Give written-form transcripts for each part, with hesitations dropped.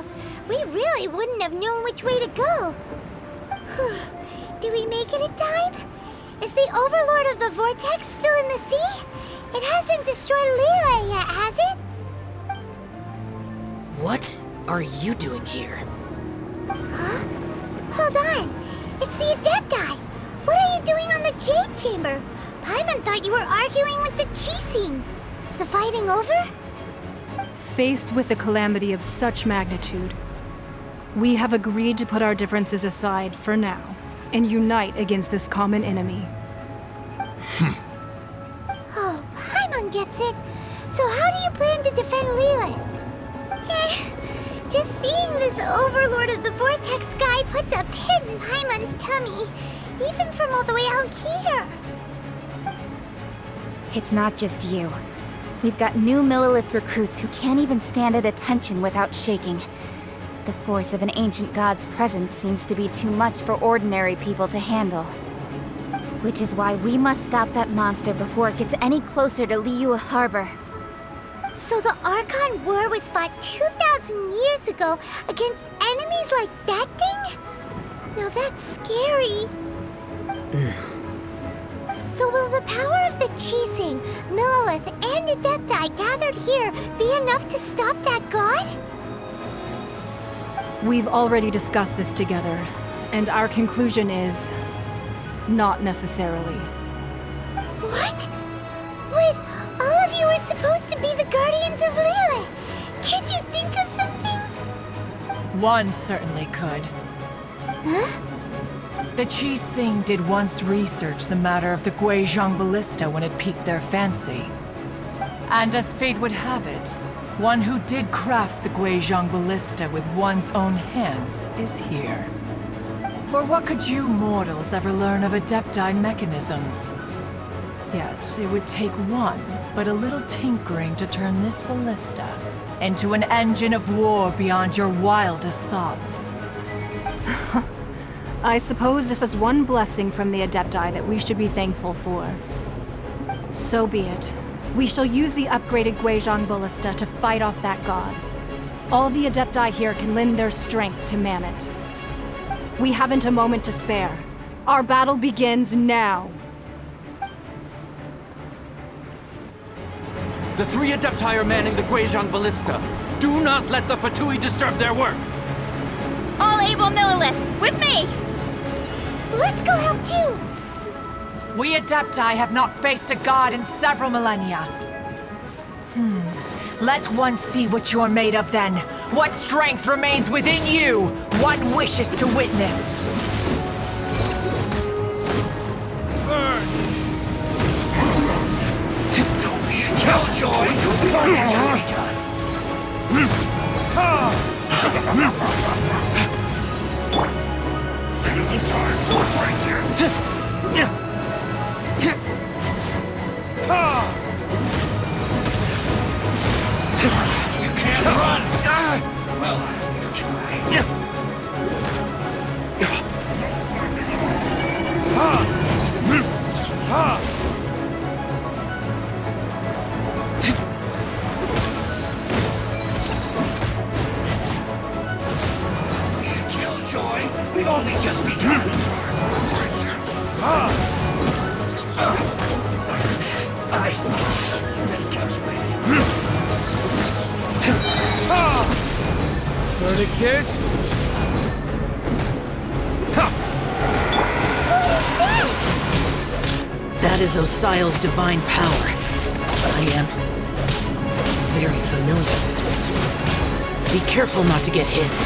house, we really wouldn't have known which way to go. Do we make it in time? Is the Overlord of the Vortex still in the sea? It hasn't destroyed Liyue yet, has it? What are you doing here? Huh? Hold on. It's the Adepti. What are you doing on the Jade Chamber? Paimon thought you were arguing with the Qixing. Is the fighting over? Faced with a calamity of such magnitude, we have agreed to put our differences aside for now and unite against this common enemy. Oh, Paimon gets it. So how do you plan to defend Liyue? Just seeing this Overlord of the Vortex guy puts a pit in Paimon's tummy, even from all the way out here. It's not just you. We've got new Millelith recruits who can't even stand at attention without shaking. The force of an ancient god's presence seems to be too much for ordinary people to handle. Which is why we must stop that monster before it gets any closer to Liyue Harbor. So the Archon War was fought 2,000 years ago against enemies like that thing? Now that's scary. So will the power of the Qixing, Millelith, and Adepti gathered here be enough to stop that god? We've already discussed this together, and our conclusion is... not necessarily. What? But all of you are supposed to be the Guardians of Liyue. Can't you think of something? One certainly could. Huh? The Qixing did once research the matter of the Guizhong Ballista when it piqued their fancy. And as fate would have it, one who did craft the Guizhong Ballista with one's own hands is here. For what could you mortals ever learn of Adepti mechanisms? Yet, it would take one, but a little tinkering to turn this ballista into an engine of war beyond your wildest thoughts. I suppose this is one blessing from the Adepti that we should be thankful for. So be it. We shall use the upgraded Guizhong Ballista to fight off that god. All the Adepti here can lend their strength to man it. We haven't a moment to spare. Our battle begins now. The three Adepti are manning the Guizhong Ballista. Do not let the Fatui disturb their work! All able Millelith, with me! Let's go help too! We Adepti have not faced a god in several millennia. Let one see what you're made of then. What strength remains within you? What wishes to witness? Burn! Don't be a killjoy! We've only just begun. It isn't time for a break yet. You can't run! Well, neither can I. Killjoy, we've only just begun. I miscalculated. Verdict is... That is Osial's divine power. I am very familiar with it. Be careful not to get hit.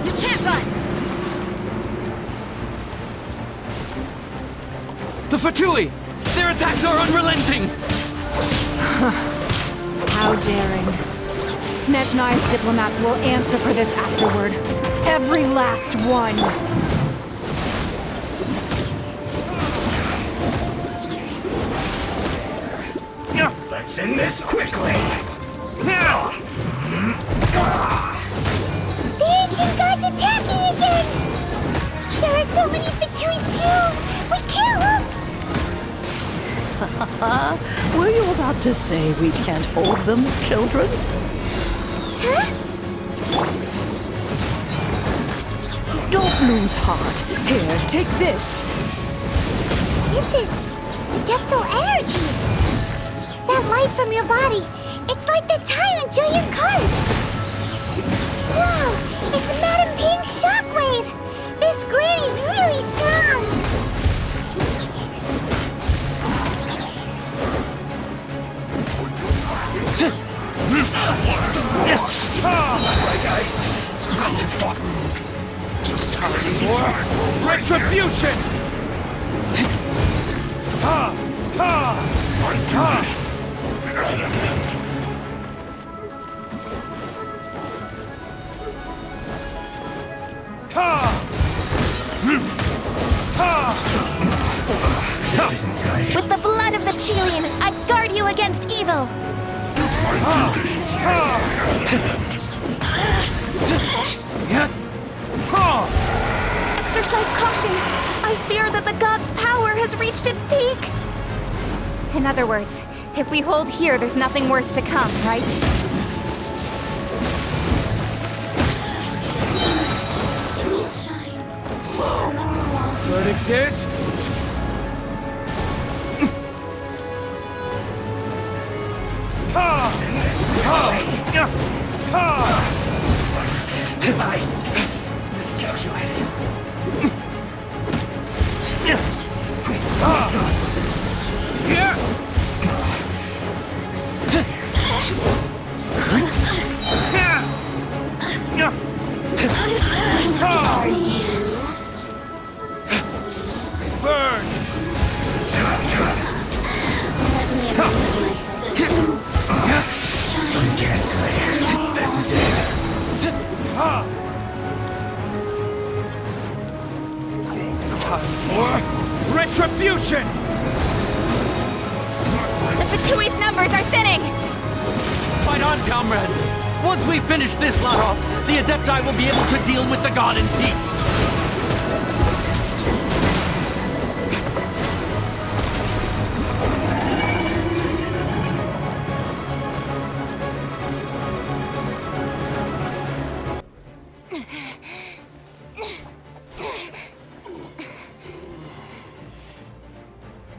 You can't run! The Fatui! Their attacks are unrelenting! How daring. Snezhnai's diplomats will answer for this afterward. Every last one! Let's end this quickly! The ancient god's attacking again! There are so many Fatui too! We can't look! Were you about to say we can't hold them, children? Don't lose heart. Here, take this. This is adeptal energy. That light from your body, it's like the time in Julian Cars. Wow, it's Madam Ping's shockwave. This granny's really strong. Retribution! Ha! Ha! Ha! This isn't good. With the blood of the Chilean, I guard you against evil! Exercise caution! I fear that the god's power has reached its peak! In other words, if we hold here, there's nothing worse to come, right? Verdict is... I miscalculated. Burn! Yes, this is it. Time for retribution! The Fatui's numbers are thinning! Fight on, comrades! Once we finish this lot off, the Adepti will be able to deal with the god in peace!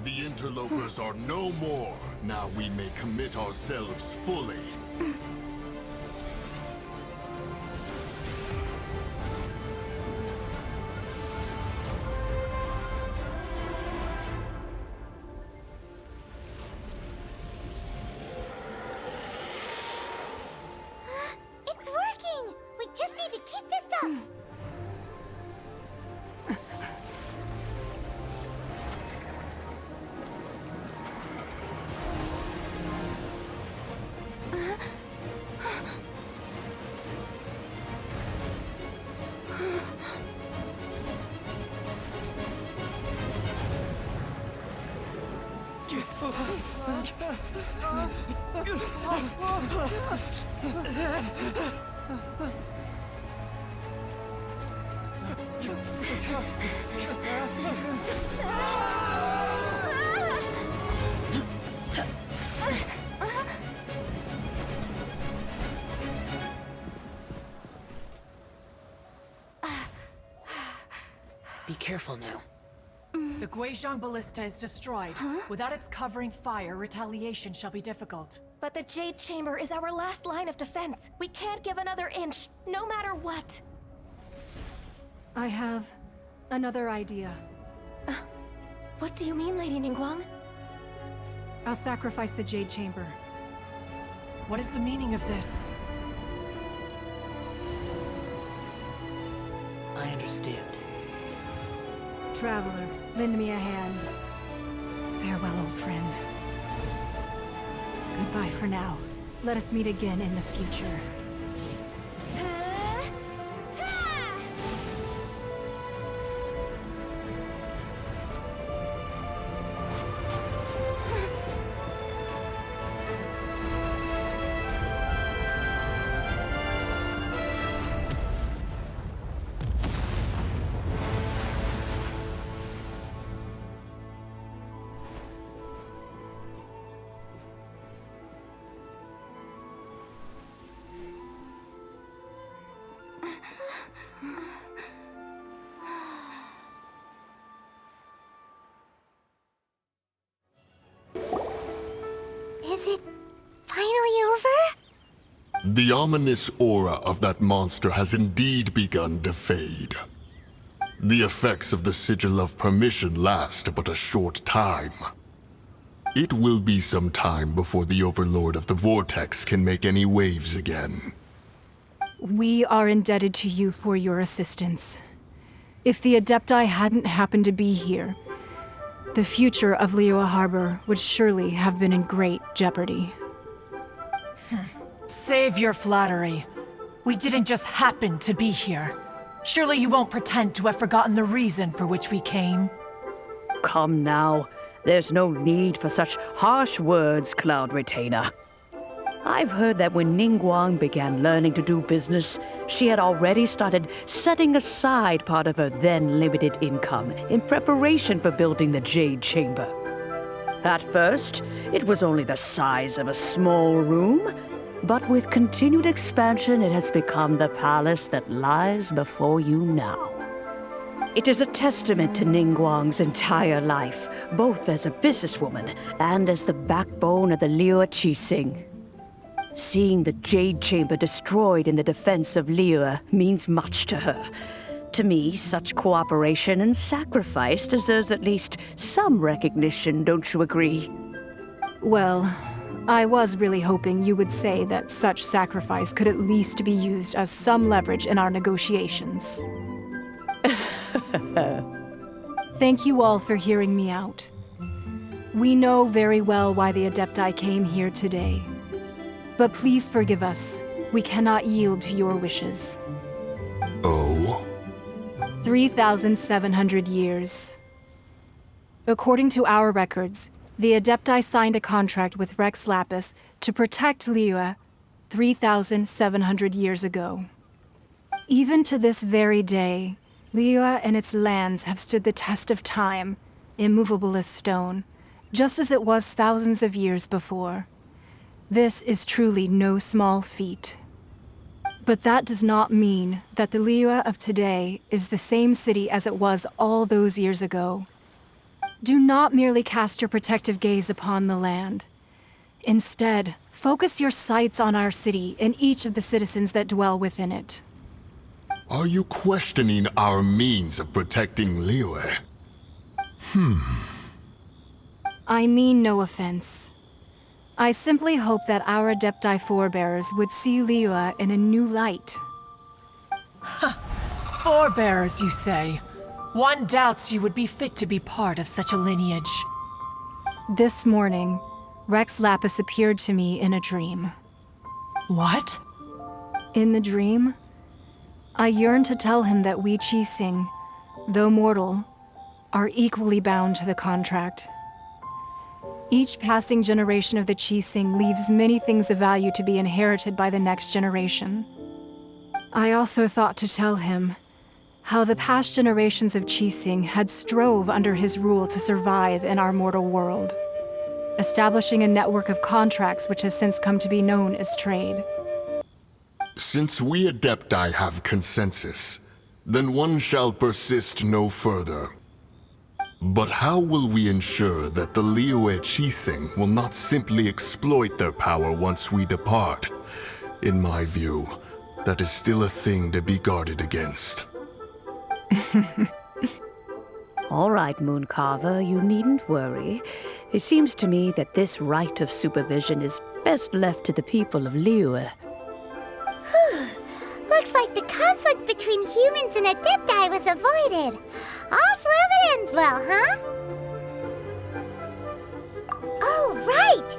The interlopers are no more. Now we may commit ourselves fully. It's working! We just need to keep this up! Be careful now. The Guizhong Ballista is destroyed. Without its covering fire, retaliation shall be difficult. But the Jade Chamber is our last line of defense. We can't give another inch, no matter what. I have another idea. What do you mean, Lady Ningguang? I'll sacrifice the Jade Chamber. What is the meaning of this? I understand. Traveler, lend me a hand. Farewell, old friend. Goodbye for now. Let us meet again in the future. Is it finally over? The ominous aura of that monster has indeed begun to fade. The effects of the Sigil of Permission last but a short time. It will be some time before the Overlord of the Vortex can make any waves again. We are indebted to you for your assistance. If the Adepti hadn't happened to be here, the future of Liyue Harbor would surely have been in great jeopardy. Save your flattery. We didn't just happen to be here. Surely you won't pretend to have forgotten the reason for which we came. Come now. There's no need for such harsh words, Cloud Retainer. I've heard that when Ningguang began learning to do business, she had already started setting aside part of her then limited income in preparation for building the Jade Chamber. At first, it was only the size of a small room, but with continued expansion, it has become the palace that lies before you now. It is a testament to Ningguang's entire life, both as a businesswoman and as the backbone of the Liyue Qixing. Seeing the Jade Chamber destroyed in the defense of Liyue means much to her. To me, such cooperation and sacrifice deserves at least some recognition, don't you agree? Well, I was really hoping you would say that such sacrifice could at least be used as some leverage in our negotiations. Thank you all for hearing me out. We know very well why the Adepti came here today. But please forgive us. We cannot yield to your wishes. Oh? 3,700 years. According to our records, the Adepti signed a contract with Rex Lapis to protect Liyue 3,700 years ago. Even to this very day, Liyue and its lands have stood the test of time, immovable as stone, just as it was thousands of years before. This is truly no small feat. But that does not mean that the Liyue of today is the same city as it was all those years ago. Do not merely cast your protective gaze upon the land. Instead, focus your sights on our city and each of the citizens that dwell within it. Are you questioning our means of protecting Liyue? I mean no offense. I simply hope that our Adepti forebears would see Liyue in a new light. Forebearers, you say? One doubts you would be fit to be part of such a lineage. This morning, Rex Lapis appeared to me in a dream. What? In the dream, I yearned to tell him that we Qixing, though mortal, are equally bound to the contract. Each passing generation of the Qixing leaves many things of value to be inherited by the next generation. I also thought to tell him how the past generations of Qixing had strove under his rule to survive in our mortal world, establishing a network of contracts which has since come to be known as trade. Since we Adepti have consensus, then one shall persist no further. But how will we ensure that the Liyue Qixing will not simply exploit their power once we depart? In my view, that is still a thing to be guarded against. All right, Mooncarver, you needn't worry. It seems to me that this right of supervision is best left to the people of Liyue. Looks like the conflict between humans and Adepti was avoided. All's well that ends well, huh? Oh, right!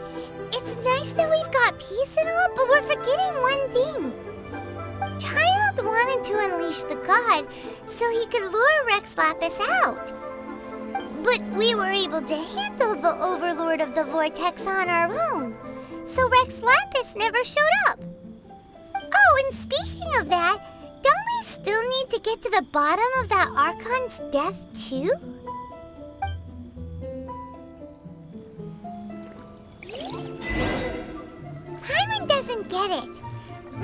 It's nice that we've got peace and all, but we're forgetting one thing. Child wanted to unleash the god so he could lure Rex Lapis out. But we were able to handle the Overlord of the Vortex on our own, so Rex Lapis never showed up. Oh, and speaking of that, don't we still need to get to the bottom of that Archon's death, too? Paimon doesn't get it.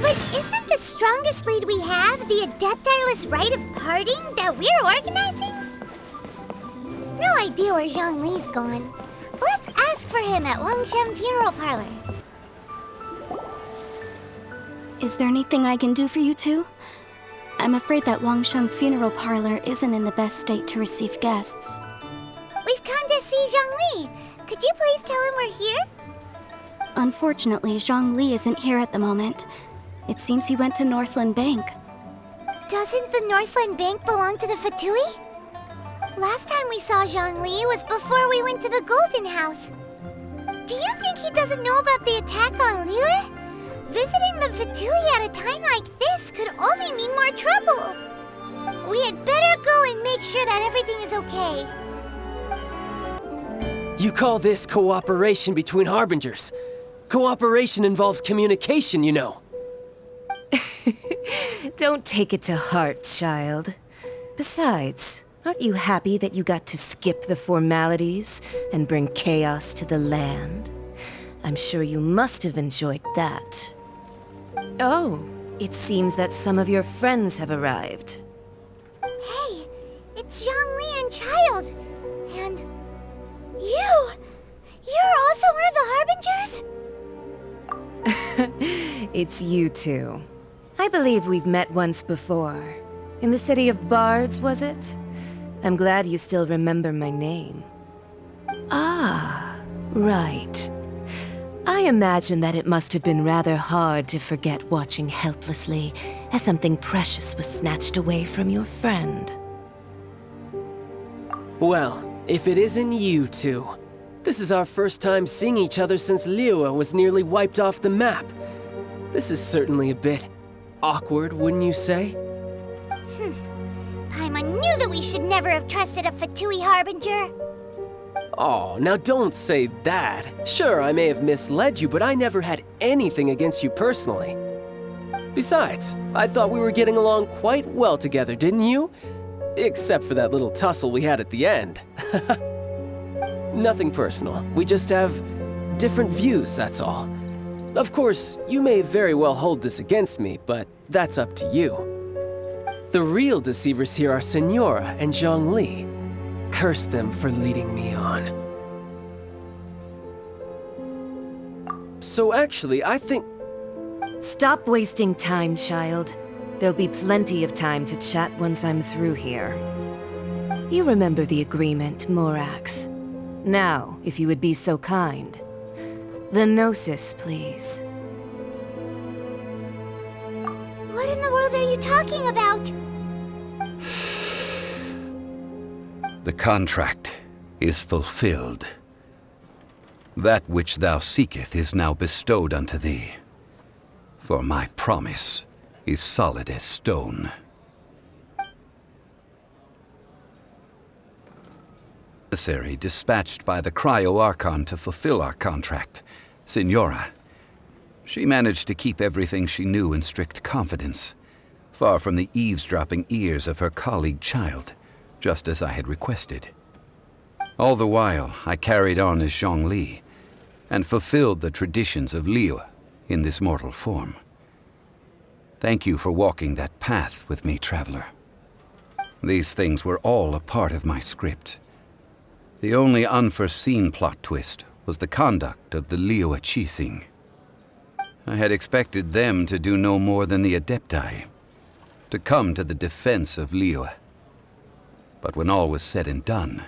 But isn't the strongest lead we have the Adepti-less rite of parting that we're organizing? No idea where Zhongli's gone. Let's ask for him at Wangshan Funeral Parlor. Is there anything I can do for you two? I'm afraid that Wangshan Funeral Parlor isn't in the best state to receive guests. We've come to see Zhongli. Could you please tell him we're here? Unfortunately, Zhongli isn't here at the moment. It seems he went to Northland Bank. Doesn't the Northland Bank belong to the Fatui? Last time we saw Zhongli was before we went to the Golden House. Do you think he doesn't know about the attack on Liyue? Visiting the Fatui at a time like this could only mean more trouble. We had better go and make sure that everything is okay. You call this cooperation between Harbingers? Cooperation involves communication, you know. Don't take it to heart, child. Besides, aren't you happy that you got to skip the formalities and bring chaos to the land? I'm sure you must have enjoyed that. Oh, it seems that some of your friends have arrived. Hey, it's Zhongli and Child. And you! You're also one of the Harbingers? It's you two. I believe we've met once before. In the city of Bards, was it? I'm glad you still remember my name. Ah, right. I imagine that it must have been rather hard to forget watching helplessly as something precious was snatched away from your friend. Well, if it isn't you two. This is our first time seeing each other since Liyue was nearly wiped off the map. This is certainly a bit awkward, wouldn't you say? Paimon knew that we should never have trusted a Fatui Harbinger. Oh, now don't say that. Sure, I may have misled you, but I never had anything against you personally. Besides, I thought we were getting along quite well together, didn't you? Except for that little tussle we had at the end. Nothing personal. We just have different views, that's all. Of course, you may very well hold this against me, but that's up to you. The real deceivers here are Senora and Zhongli. Curse them for leading me on. So actually, I think... Stop wasting time, child. There'll be plenty of time to chat once I'm through here. You remember the agreement, Morax. Now, if you would be so kind. The Gnosis, please. What in the world are you talking about? The contract is fulfilled. That which thou seeketh is now bestowed unto thee. For my promise is solid as stone. Emissary dispatched by the Cryo-Archon to fulfill our contract, Senora. She managed to keep everything she knew in strict confidence, far from the eavesdropping ears of her colleague Child, just as I had requested. All the while, I carried on as Zhongli, and fulfilled the traditions of Liyue in this mortal form. Thank you for walking that path with me, Traveler. These things were all a part of my script. The only unforeseen plot twist was the conduct of the Liyue Qixing. I had expected them to do no more than the Adepti, to come to the defense of Liyue. But when all was said and done,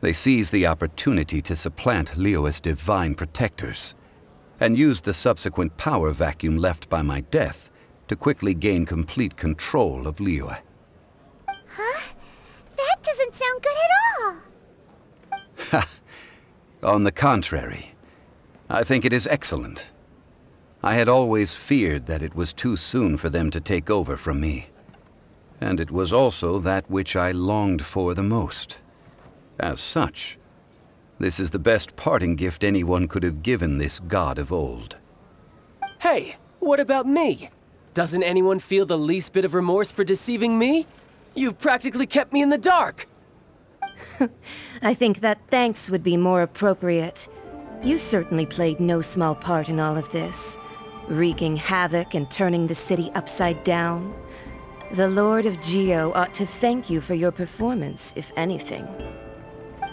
they seized the opportunity to supplant Liyue as divine protectors, and used the subsequent power vacuum left by my death to quickly gain complete control of Liyue. Huh? That doesn't sound good at all. On the contrary, I think it is excellent. I had always feared that it was too soon for them to take over from me. And it was also that which I longed for the most. As such, this is the best parting gift anyone could have given this god of old. Hey, what about me? Doesn't anyone feel the least bit of remorse for deceiving me? You've practically kept me in the dark. I think that thanks would be more appropriate. You certainly played no small part in all of this. wreaking havoc and turning the city upside down. The Lord of Geo ought to thank you for your performance, if anything.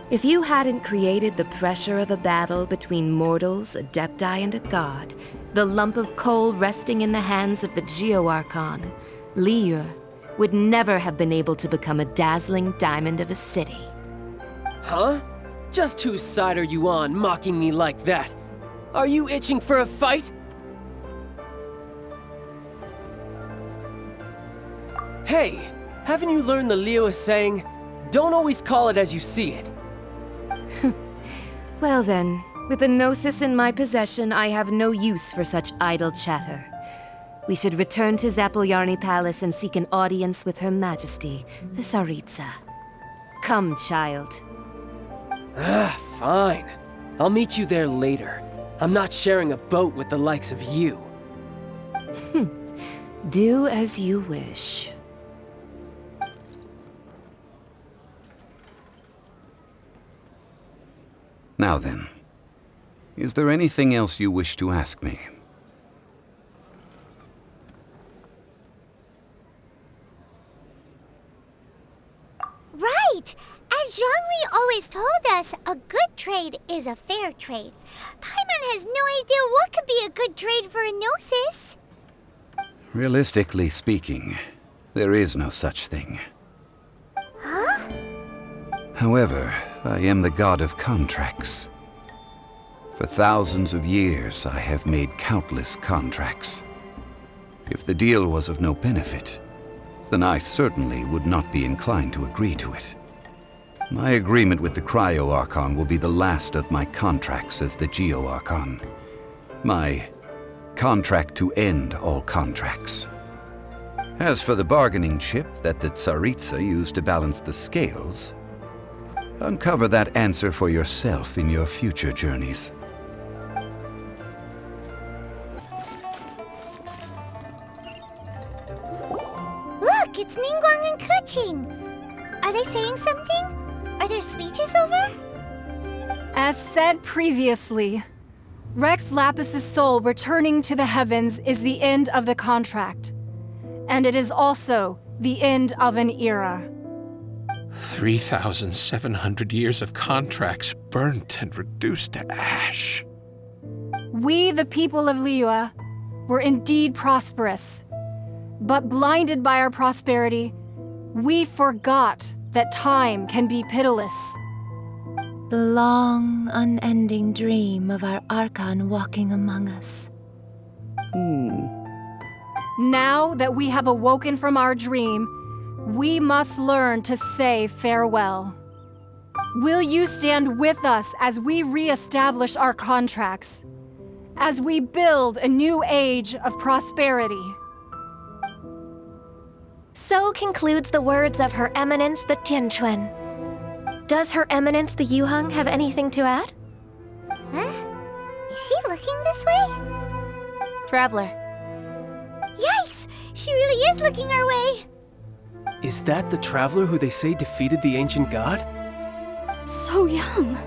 If you hadn't created the pressure of a battle between mortals, adepti, and a god, the lump of coal resting in the hands of the Geo Archon, Liyue, would never have been able to become a dazzling diamond of a city. Huh? Just whose side are you on, mocking me like that? Are you itching for a fight? Hey, haven't you learned the Liyue saying, don't always call it as you see it? Well then, with the Gnosis in my possession, I have no use for such idle chatter. We should return to Zapoljarny Palace and seek an audience with Her Majesty, the Tsaritsa. Come, child. Fine. I'll meet you there later. I'm not sharing a boat with the likes of you. Do as you wish. Now then, is there anything else you wish to ask me? Right! As Zhongli always told us, a good trade is a fair trade. Paimon has no idea what could be a good trade for a Gnosis. Realistically speaking, there is no such thing. Huh? However, I am the god of contracts. For thousands of years, I have made countless contracts. If the deal was of no benefit, then I certainly would not be inclined to agree to it. My agreement with the Cryo Archon will be the last of my contracts as the Geo Archon. My contract to end all contracts. As for the bargaining chip that the Tsaritsa used to balance the scales, uncover that answer for yourself in your future journeys. Look, it's Ningguang and Keqing. Are they saying something? Are their speeches over? As said previously, Rex Lapis's soul returning to the heavens is the end of the contract. And it is also the end of an era. 3,700 years of contracts burnt and reduced to ash. We, the people of Liyue, were indeed prosperous. But blinded by our prosperity, we forgot that time can be pitiless. The long, unending dream of our Archon walking among us. Now that we have awoken from our dream, we must learn to say farewell. Will you stand with us as we re-establish our contracts? As we build a new age of prosperity? So concludes the words of Her Eminence the Tianquan. Does Her Eminence the Yuheng have anything to add? Huh? Is she looking this way? Traveler. Yikes! She really is looking our way! Is that the traveler who they say defeated the ancient god? So young.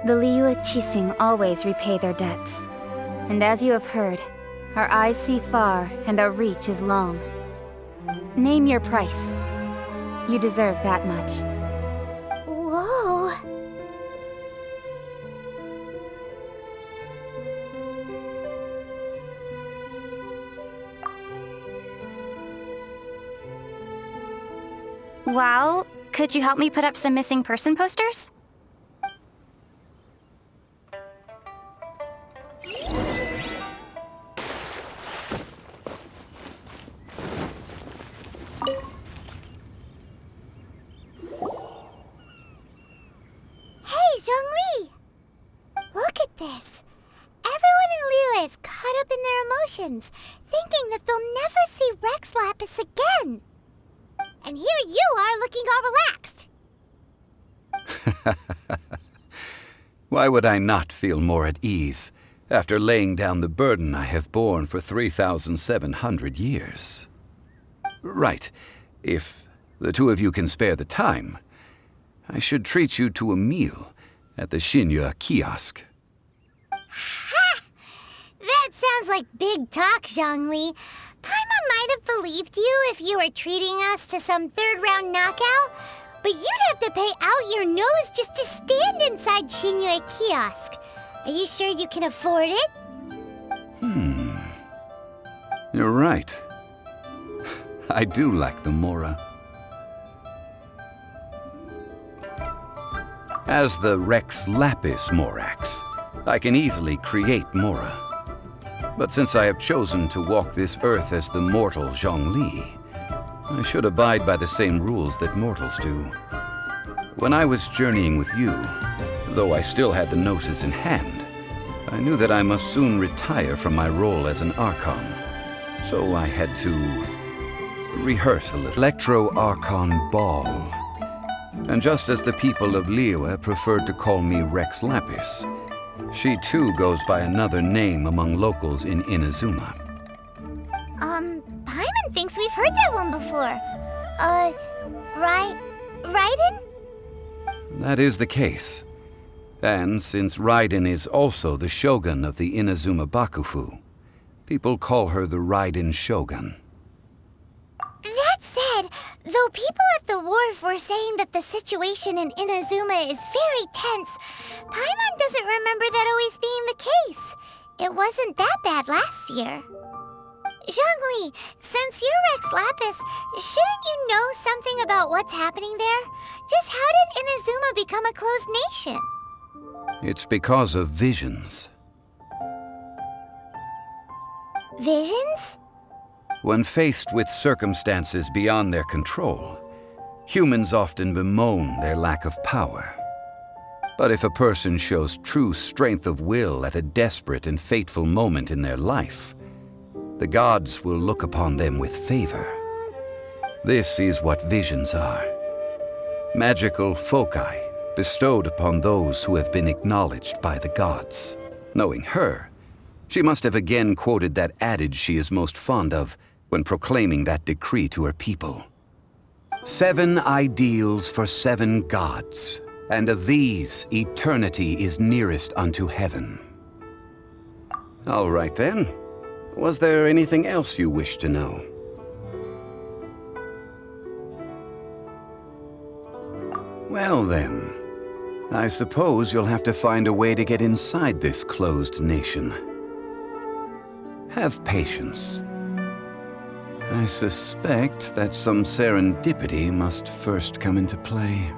The Liyue Qixing always repay their debts. And as you have heard, our eyes see far and our reach is long. Name your price. You deserve that much. Whoa! Well, could you help me put up some missing person posters? Hey, Zhongli! Look at this. Everyone in Liyue is caught up in their emotions, thinking that they'll never see Rex Lapis again. And here you are looking all relaxed. Why would I not feel more at ease after laying down the burden I have borne for 3,700 years? Right. If the two of you can spare the time, I should treat you to a meal at the Xinyue kiosk. Ha! That sounds like big talk, Zhongli. Paimon might have believed you if you were treating us to some third-round knockout, but you'd have to pay out your nose just to stand inside Qinyue Kiosk. Are you sure you can afford it? You're right. I do like the Mora. As the Rex Lapis Morax, I can easily create Mora. But since I have chosen to walk this earth as the mortal Zhongli, I should abide by the same rules that mortals do. When I was journeying with you, though I still had the Gnosis in hand, I knew that I must soon retire from my role as an Archon. So I had to rehearse a little Electro-Archon Ball. And just as the people of Liyue preferred to call me Rex Lapis, she too goes by another name among locals in Inazuma. Paimon thinks we've heard that one before. Raiden? That is the case. And since Raiden is also the Shogun of the Inazuma Bakufu, people call her the Raiden Shogun. That said, though people at the wharf were saying that the situation in Inazuma is very tense, Paimon doesn't remember that always being the case. It wasn't that bad last year. Zhongli, since you're Rex Lapis, shouldn't you know something about what's happening there? Just how did Inazuma become a closed nation? It's because of visions. Visions? When faced with circumstances beyond their control, humans often bemoan their lack of power. But if a person shows true strength of will at a desperate and fateful moment in their life, the gods will look upon them with favor. This is what visions are. Magical foci bestowed upon those who have been acknowledged by the gods. Knowing her, she must have again quoted that adage she is most fond of when proclaiming that decree to her people. 7 ideals for 7 gods, and of these, eternity is nearest unto heaven. All right then. Was there anything else you wish to know? Well then, I suppose you'll have to find a way to get inside this closed nation. Have patience. I suspect that some serendipity must first come into play.